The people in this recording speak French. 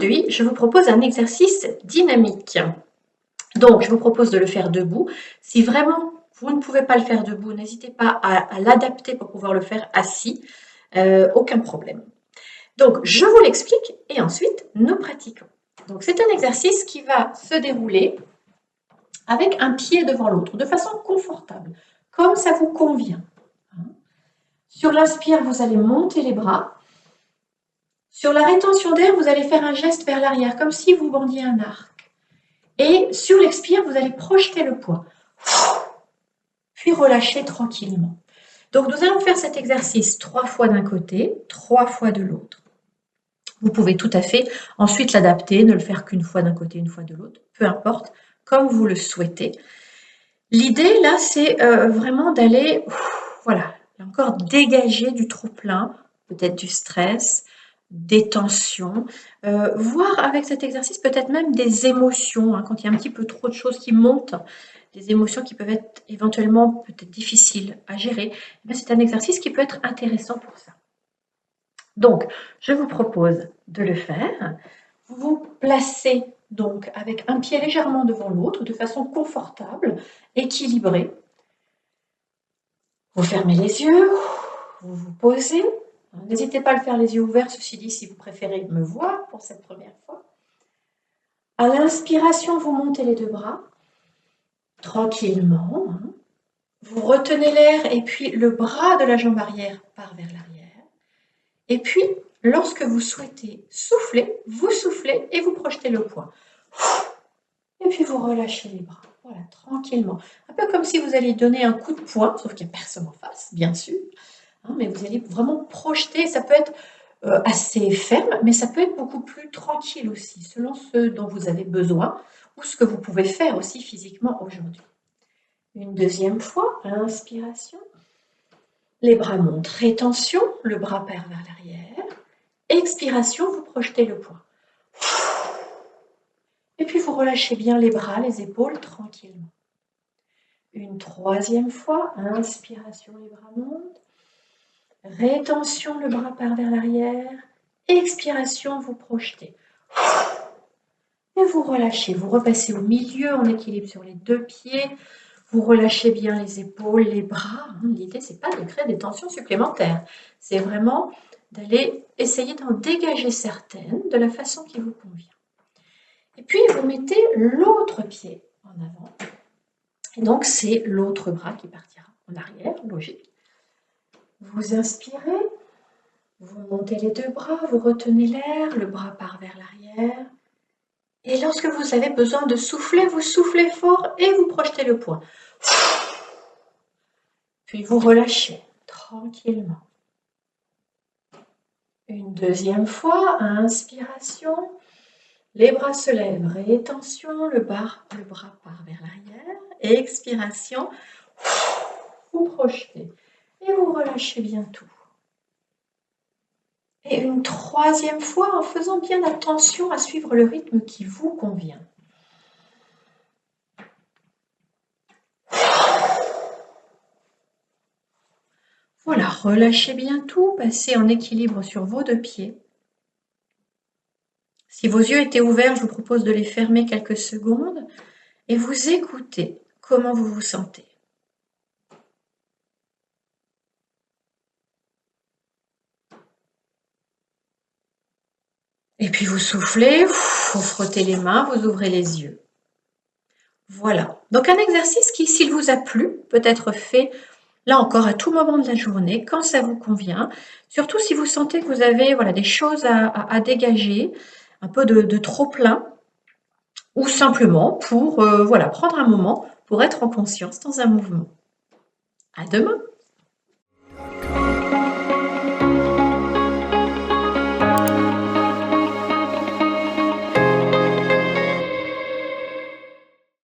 Aujourd'hui, je vous propose un exercice dynamique. Donc, je vous propose de le faire debout. Si vraiment vous ne pouvez pas le faire debout, n'hésitez pas à l'adapter pour pouvoir le faire assis. Aucun problème. Donc, je vous l'explique et ensuite, nous pratiquons. Donc, c'est un exercice qui va se dérouler avec un pied devant l'autre, de façon confortable, comme ça vous convient. Sur l'inspire, vous allez monter les bras. Sur la rétention d'air, vous allez faire un geste vers l'arrière, comme si vous bandiez un arc. Et sur l'expire, vous allez projeter le poids, puis relâcher tranquillement. Donc, nous allons faire cet exercice 3 fois d'un côté, 3 fois de l'autre. Vous pouvez tout à fait ensuite l'adapter, ne le faire qu'une fois d'un côté, une fois de l'autre, peu importe, comme vous le souhaitez. L'idée, là, c'est vraiment d'aller, voilà, encore dégager du trop-plein, peut-être du stress, des tensions, voire avec cet exercice peut-être même des émotions, quand il y a un petit peu trop de choses qui montent, des émotions qui peuvent être éventuellement peut-être difficiles à gérer, c'est un exercice qui peut être intéressant pour ça. Donc, je vous propose de le faire. Vous vous placez donc avec un pied légèrement devant l'autre, de façon confortable, équilibrée. Vous fermez les yeux, vous vous posez. N'hésitez pas à le faire les yeux ouverts, ceci dit, si vous préférez me voir pour cette première fois. À l'inspiration, vous montez les deux bras, tranquillement. Vous retenez l'air et puis le bras de la jambe arrière part vers l'arrière. Et puis, lorsque vous souhaitez souffler, vous soufflez et vous projetez le poids. Et puis, vous relâchez les bras. Voilà, tranquillement. Un peu comme si vous alliez donner un coup de poing, sauf qu'il n'y a personne en face, bien sûr. Mais vous allez vraiment projeter. Ça peut être assez ferme, mais ça peut être beaucoup plus tranquille aussi, selon ce dont vous avez besoin ou ce que vous pouvez faire aussi physiquement aujourd'hui. Une deuxième fois, inspiration. Les bras montent, rétention, le bras part vers l'arrière. Expiration, vous projetez le poids. Et puis vous relâchez bien les bras, les épaules tranquillement. Une troisième fois, inspiration, les bras montent. Rétention, le bras part vers l'arrière. Expiration, vous projetez. Et vous relâchez, vous repassez au milieu en équilibre sur les deux pieds. Vous relâchez bien les épaules, les bras. L'idée, ce n'est pas de créer des tensions supplémentaires. C'est vraiment d'aller essayer d'en dégager certaines de la façon qui vous convient. Et puis, vous mettez l'autre pied en avant. Et donc, c'est l'autre bras qui partira en arrière, logique. Vous inspirez, vous montez les deux bras, vous retenez l'air, le bras part vers l'arrière. Et lorsque vous avez besoin de souffler, vous soufflez fort et vous projetez le poids. Puis vous relâchez tranquillement. Une deuxième fois, inspiration. Les bras se lèvent, rétention, le bras part vers l'arrière. Expiration, vous projetez et vous relâchez bien tout. Et une troisième fois en faisant bien attention à suivre le rythme qui vous convient. Voilà, relâchez bien tout, passez en équilibre sur vos deux pieds. Si vos yeux étaient ouverts, je vous propose de les fermer quelques secondes et vous écoutez comment vous vous sentez. Et puis vous soufflez, vous frottez les mains, vous ouvrez les yeux. Voilà. Donc un exercice qui, s'il vous a plu, peut être fait là encore à tout moment de la journée, quand ça vous convient. Surtout si vous sentez que vous avez des choses à dégager, un peu de trop plein, ou simplement pour prendre un moment pour être en conscience dans un mouvement. À demain!